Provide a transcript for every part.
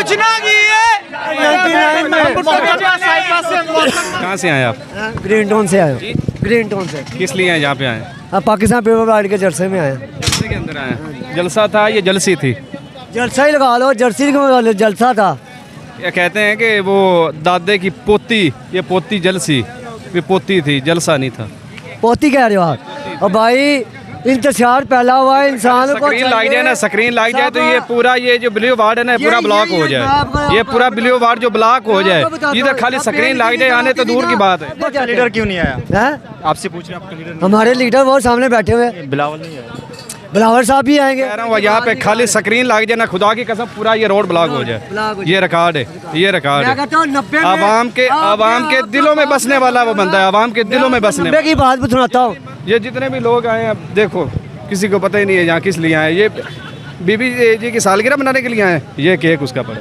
कुछ ना किए। 99 में। कहाँ से आए आप? ग्रीन टाउन से आए। ग्रीन टाउन से किस लिए आए, यहाँ पे आए? अब पाकिस्तान पीपल पार्टी के जलसे में आए। जलसे के अंदर आए? जलसा था ये जलसी थी? जलसा ही लगा लो, जर्सी लगा लो, जलसा था। ये कहते हैं कि वो दादे की पोती, ये पोती जलसी, ये पोती थी, जलसा नहीं था। पोती कह रहे हो आप? और भाई इंतजार पहला हुआ है इंसान को। स्क्रीन लग जाए ना, स्क्रीन लग जाए तो ये पूरा ये जो ब्लू वार्ड है ना पूरा ब्लॉक हो जाए। ये पूरा ब्लू वार्ड जो ब्लॉक हो जाए, इधर खाली स्क्रीन लग जाए आने तो दूर की बात है। लीडर क्यों नहीं आया? आपसे पूछ रहे हैं, आपका लीडर? हमारे लीडर वो सामने बैठे हुए। बिलावल नहीं आया? बिलावल साहब भी आएंगे। कह रहा हूँ यहाँ पे खाली स्क्रीन लग जाए ना, खुदा की कसम पूरा ये रोड ब्लॉक हो जाए। ये रिकॉर्ड है, ये रिकॉर्ड है। आवाम के दिलों में बसने वाला वो बंदा है, आवाम के दिलों में बसने की बात भी सुनाता हूँ। ये जितने भी लोग आए हैं, अब देखो किसी को पता ही नहीं है यहाँ किस लिए आए। ये बीबी जी की सालगिरह मनाने के लिए आए। ये केक उसका पड़ा,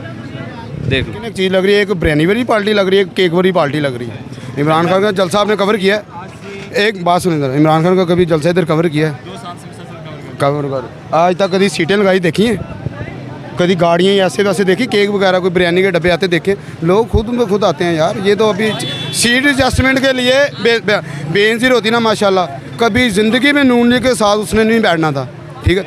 देख लो। एक चीज़ लग रही है, एक बिरयानी वाली पार्टी लग रही है, एक केक वाली पार्टी लग रही है। इमरान खान का जलसा आपने कवर किया है? एक बात सुनिए इधर, इमरान खान का कभी जलसा इधर कवर किया है? कवर कर आज तक कभी सीटें लगाई देखी हैं? कभी गाड़ियाँ ऐसे वैसे देखी? केक वगैरह कोई बिरयानी के डब्बे आते देखे? लोग खुद आते हैं यार। ये तो अभी सीट एडजस्टमेंट के लिए बेनज़ीर होती ना माशाल्लाह। कभी ज़िंदगी में नून लीग के साथ उसने नहीं बैठना था, ठीक है।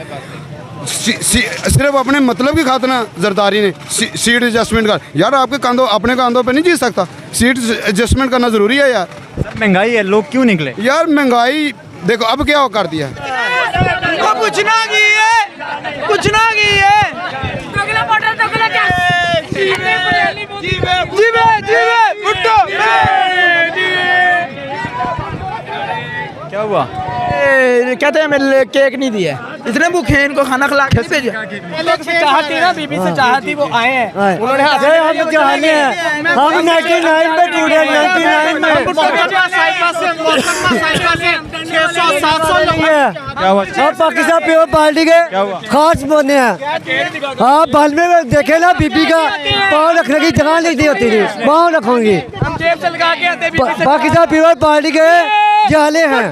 सिर्फ अपने मतलब की खातिर ना जरदारी ने सीट एडजस्टमेंट कर। यार आपके कंधों, अपने कंधों पे नहीं जी सकता, सीट एडजस्टमेंट करना ज़रूरी है यार। महंगाई है, लोग क्यों निकले? यार महंगाई देखो अब क्या कर दिया है। कुछ ना किए, कुछ ना किए। क्या हुआ? कहते हैं मेरे केक नहीं दिया, इतने भूखे हैं, इनको खाना खिला के भेजा। चाहती ना बीबी से चाहती, वो आए हैं, उन्होंने हम 99 में टूटे, 99 में। आप पाकिस्तान पीपल पार्टी के खास बने हैं। आप बाल में देखे ना, बीबी का पाँव रखने की जगह नहीं दी होती थी, पाँव रखोगी। पाकिस्तान पीपल पार्टी के जाले हैं,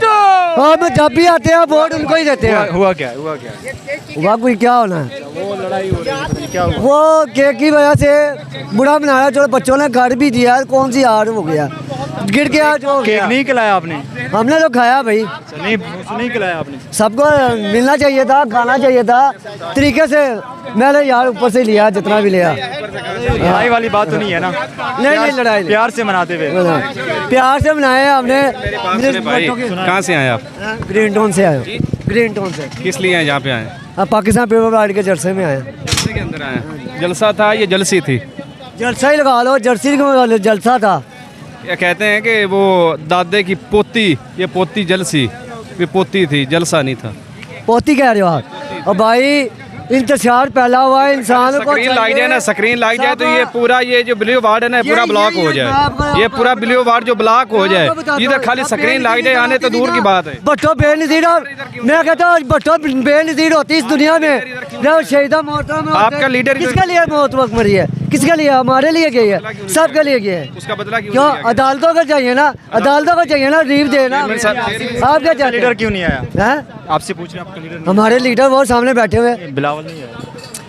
हम जब भी आते हैं वोट उनको ही देते हैं। हुआ कोई क्या होना है? वो लड़ाई हो रही है, क्या हुआ? वो केक की वजह से बुरा बनाया, जो बच्चों ने घर भी दिया, कौन सी हार हो गया, गिर गया जो। केक नहीं खिलाया आपने? हमने तो खाया भाई। नहीं खिलाया आपने? सबको मिलना चाहिए था, खाना चाहिए था तरीके से। मैंने यार ऊपर से लिया जितना भी लिया। लड़ाई वाली बात तो नहीं है ना? नहीं लड़ाई, प्यार से मनाते हुए। प्यार से मनाए हमने। कहाँ से आए आप? ग्रीन टाउन से आए। ग्रीन टाउन से किस लिए आए, यहाँ पे आए? अब पाकिस्तान पीपल पार्टी के जलसे में आए। जलसे के अंदर आए? जलसा था ये जलसी थी? जलसा ही लगा लो, जर्सी लगा लो, जलसा था। ये कहते हैं कि वो दादे की पोती, ये पोती जलसी, ये पोती थी, जलसा नहीं था। पोती कह रहे हो आप? और भाई इंतजार पहला हुआ है इंसान को। स्क्रीन लग जाए ना, स्क्रीन लग जाए तो ये पूरा ये जो ब्लू वार्ड है ना पूरा ब्लॉक हो जाए। ये पूरा ब्लू वार्ड जो ब्लॉक हो जाए, इधर खाली स्क्रीन लग जाए आने तो दूर की बात है। भट्टो बेनज़ीर, मैं कहता हूँ भट्टो बेनज़ीर होती इस दुनिया में। जब शहीदा मोहतरम आपका लीडर किसके लिए मौत वक्त मरी है? किसके लिए? हमारे लिए गई है, सबके लिए गई है। उसका बदला क्यों? अदालतों को चाहिए ना, अदालतों को चाहिए ना रीफ देना। आप क्या लीडर क्यों नहीं आया? आपसे पूछ रहे हैं, आपका लीडर? हमारे लीडर वो सामने बैठे हुए। बिलावल नहीं आया?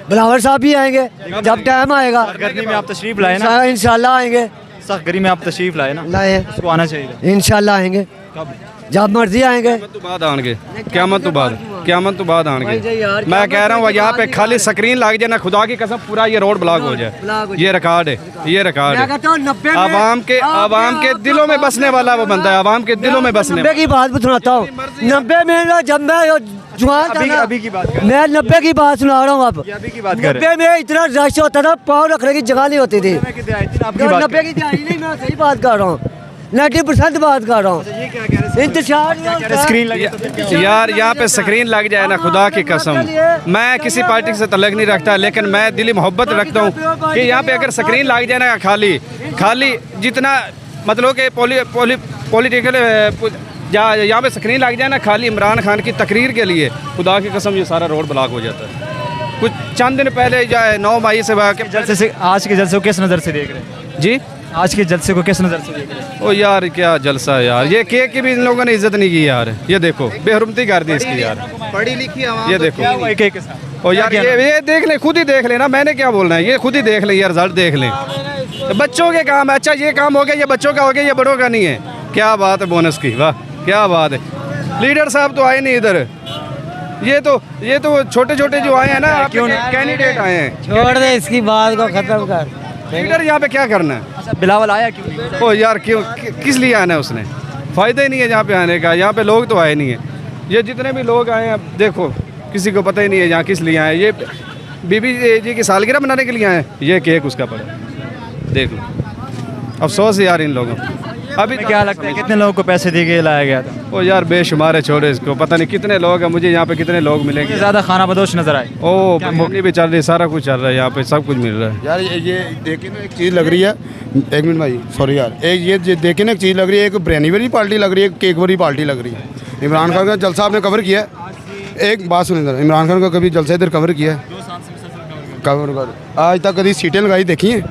बिलावल साहब भी आएंगे जब टाइम आएगा। गर्मी में आप तशरीफ लाए ना? इंशाल्लाह आएंगे। सख्त गर्मी में आप तशरीफ लाए ना? लाए, उसको आना चाहिए। इंशाल्लाह आएंगे, जब मर्जी आएंगे। क़यामत तो बाद आएंगे। मैं कह रहा हूँ यहाँ पे खाली स्क्रीन लग जाए ना, खुदा की कसम पूरा ये रोड ब्लॉक हो जाए। ये रिकॉर्ड है, ये रिकॉर्ड है। आवाम के दिलों में बसने वाला वो बंदा है, आवाम के दिलों में बसने। 90 की बात भी सुनाता हूँ। 90 में जब मैं जवान था ना, अभी की बात कर, मैं 90 की बात सुना रहा हूँ। अब अभी की बात कर। 90 में इतना रश होता था, पाँव रखने की जगह नहीं होती थी। 90 की दिहाड़ी नहीं, मैं सही बात कर रहा हूँ, 90% बात कर रहा हूँ। इंतजार स्क्रीन लगे यार, यहाँ पे स्क्रीन लग जाए ना, खुदा की कसम। मैं किसी पार्टी से तल्लुक़ नहीं रखता, लेकिन मैं दिली मोहब्बत रखता हूँ कि यहाँ पे अगर स्क्रीन लग जाए ना, खाली जितना मतलब कि पॉलिटिकल यहाँ पे स्क्रीन लग जाए ना, खाली इमरान खान की तकरीर के लिए, खुदा की कसम ये सारा रोड ब्लॉक हो जाता है। कुछ चंद दिन पहले 9 मई से जलसे से आज के जलसे को किस नज़र से देख रहे हैं जी? आज के जलसे को किस नज़र से देख रहे हैं? ओ यार क्या जलसा है यार, ये केक की भी इन लोगों ने इज्जत नहीं की यार। ये देखो बेहरमती कर दी इसकी यार, पढ़ी लिखी आवाम। ये देखो क्या हुआ केक के साथ? और यार ये देख ले, खुद ही देख लेना, मैंने क्या बोलना है, ये खुद ही देख ले, ये रिजल्ट देख लें। बच्चों के काम है, अच्छा ये काम हो गया, ये बच्चों का हो गया, ये बड़ों का नहीं है। क्या बात है बोनस की, वाह क्या बात है। लीडर साहब तो आए नहीं इधर, ये तो छोटे छोटे जो आए हैं ना, कैंडिडेट आए हैं। छोड़ दे इसकी बात को खत्म कर। लीडर यहाँ पे क्या करना है? अच्छा बिलावल आया क्यों नहीं? ओ यार क्यों, किस लिए आना है उसने? फ़ायदा ही नहीं है यहाँ पे आने का, यहाँ पे लोग तो आए नहीं है। ये जितने भी लोग आए हैं देखो, किसी को पता ही नहीं है यहाँ किस लिए आए। ये बीबी जी की सालगिरह मनाने के लिए आए हैं, ये केक उसका पड़ा, देख लो। अफसोस है यार इन लोगों को। अभी क्या लगता है कितने लोगों को पैसे दे के लाया गया था? ओ यार बेशुमार है, छोड़े इसको, पता नहीं कितने लोग हैं, मुझे यहाँ पे कितने लोग मिलेंगे। ज़्यादा खाना बदोश नजर आए। ओ मुक्ति भी चल रही है, सारा कुछ चल रहा है यहाँ पे, सब कुछ मिल रहा है। यार ये देखिए ना, एक चीज़ लग रही है, एक मिनट भाई सॉरी यार, एक ये देखिए ना, एक चीज़ लग रही है, एक बिरयानी वाली पार्टी लग रही है, एक केक वाली पार्टी लग रही है। इमरान खान का जलसा आपने कवर किया है, एक बात सुनिए इधर, इमरान खान का कभी जलसा इधर कवर किया है? कवर कर आज तक कभी सीटें लगाई देखी हैं?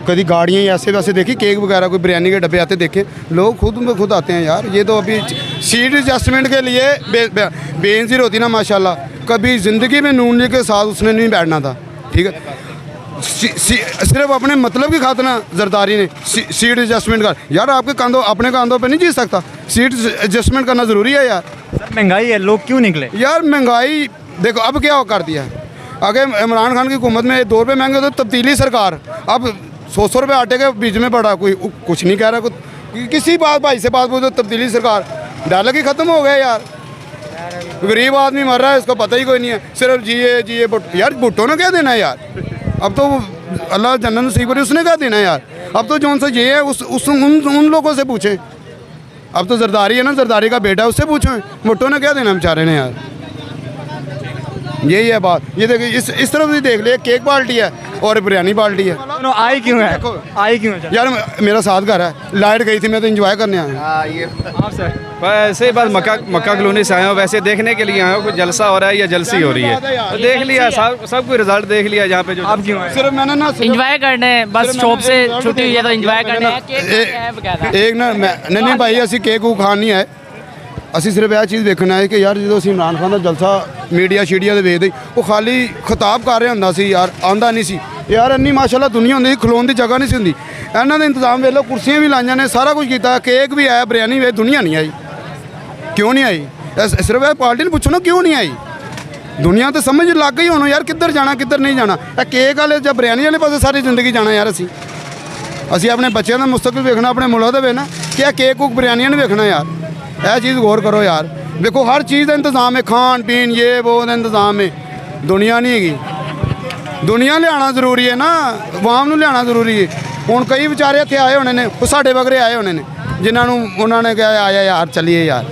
कभी गाड़ियाँ ऐसे वैसे देखी, केक वगैरह कोई बिरयानी के डब्बे आते देखे? लोग खुद में खुद आते हैं यार। ये तो अभी सीट एडजस्टमेंट के लिए बेनज़ीर होती ना माशाल्लाह, कभी ज़िंदगी में नून लीग के साथ उसने नहीं बैठना था, ठीक है। सिर्फ अपने मतलब की खातिर ना जरदारी ने सीट एडजस्टमेंट कर, यार आपके कंधों, अपने कंधों पे नहीं जी सकता, सीट एडजस्टमेंट करना ज़रूरी है यार। महंगाई है, लोग क्यों निकले? यार महंगाई देखो अब क्या कर दिया है। अगर इमरान खान की हुकूमत में 2 रुपये महंगे तो तब्दीली सरकार, अब 100 रुपये आटे के बीच में पड़ा, कोई कुछ नहीं कह रहा, कुछ किसी बात भाई से बात पूछो, तब्दीली सरकार, डायलॉग ही ख़त्म हो गया यार। गरीब आदमी मर रहा है, इसको पता ही कोई नहीं है, सिर्फ जिए यार भुट्टो ने क्या देना है यार? अब तो अल्लाह जन्नत नसीब करे, उसने क्या देना है यार? अब तो जौन सा ये है उन लोगों से पूछें। अब तो जरदारी है ना, जरदारी का बेटा, उससे पूछें भुट्टो ने क्या देना बेचारे ने यार। यही है बात। ये देखिए इस तरफ भी देख ले, केक पार्टी है और बिरयानी पार्टी है। दोनों आई क्यों है? आई क्यों है? यार मेरा साथ घर है, लाइट गई थी, मैं तो एंजॉय करने आया। ऐसे ही बस मक्का कॉलोनी से आए हो, वैसे देखने के लिए आए हो, कोई जलसा हो रहा है या जलसी हो रही है, तो देख लिया, सब कोई रिजल्ट देख लिया यहाँ पे। जो आप क्यों आए? सिर्फ मैंने ना इंजॉय करने, बस शॉप से छुट्टी हुई है तो इंजॉय करने। एक ना नहीं भाई, असी केक खान नहीं आए, ਅਸੀਂ ਸਿਰਫ ਇਹ ਚੀਜ਼ ਵੇਖਣਾ ਹੈ ਕਿ ਯਾਰ ਜਦੋਂ ਅਸੀਂ ਇਮਰਾਨ ਖਾਨ ਦਾ ਜਲਸਾ ਮੀਡੀਆ ਸ਼ੀਡੀਆ ਦੇ ਵੇਖਦੇ ਉਹ ਖਾਲੀ ਖਿਤਾਬ ਕਰ ਰਿਹਾ ਹੁੰਦਾ ਸੀ ਯਾਰ, ਆਉਂਦਾ ਨਹੀਂ ਸੀ ਯਾਰ। ਇੰਨੀ ਮਾਸ਼ਾਅੱਲਾ ਦੁਨੀਆ ਹੁੰਦੀ ਸੀ, ਖਲੋਣ ਦੀ ਜਗ੍ਹਾ ਨਹੀਂ ਸੀ ਹੁੰਦੀ। ਇਹਨਾਂ ਦੇ ਇੰਤਜ਼ਾਮ ਵੇਖ ਲਓ, ਕੁਰਸੀਆਂ ਵੀ ਲਾਈਆਂ ਨੇ, ਸਾਰਾ ਕੁਝ ਕੀਤਾ, ਕੇਕ ਵੀ ਆਇਆ, ਬਿਰਿਆਨੀ ਵੀ, ਦੁਨੀਆ ਨਹੀਂ ਆਈ। ਕਿਉਂ ਨਹੀਂ ਆਈ? ਸਿਰਫ ਇਹ ਪਾਰਟੀ ਨੂੰ ਪੁੱਛੋ ਨਾ ਕਿਉਂ ਨਹੀਂ ਆਈ। ਦੁਨੀਆ ਤਾਂ ਸਮਝ ਲੱਗ ਗਈ ਹੁਣ ਯਾਰ, ਕਿੱਧਰ ਜਾਣਾ ਕਿੱਧਰ ਨਹੀਂ ਜਾਣਾ। ਇਹ ਕੇਕ ਵਾਲੇ ਜਾਂ ਬਿਰਿਆਨੀ ਵਾਲੇ ਪਾਸੇ ਸਾਰੀ ਜ਼ਿੰਦਗੀ ਜਾਣਾ ਯਾਰ। ਅਸੀਂ ਆਪਣੇ ਬੱਚਿਆਂ ਦਾ ਮੁਸਤਕਬਲ ਵੇਖਣਾ, ਆਪਣੇ ਮੁਲਕ ਦਾ ਵੇਖਣਾ ਕਿ ਇਹ ਕੇਕ ਕੁਕ ਬਿਰਿਆਨੀਆਂ ਨਹੀਂ ਵੇਖਣਾ यार। यह चीज़ गौर करो यार। देखो हर चीज़ का इंतज़ाम है, खान पीन ये वो इंतज़ाम है, दुनिया नहीं हैगी। दुनिया लियाना जरूरी है ना, आवाम नूं लियाना जरूरी है। हुण कई बेचारे इत्थे आए होने ने, वो साडे बगरे आए होने ने, जिन्होंने उन्होंने कहा आया यार चलिए यार।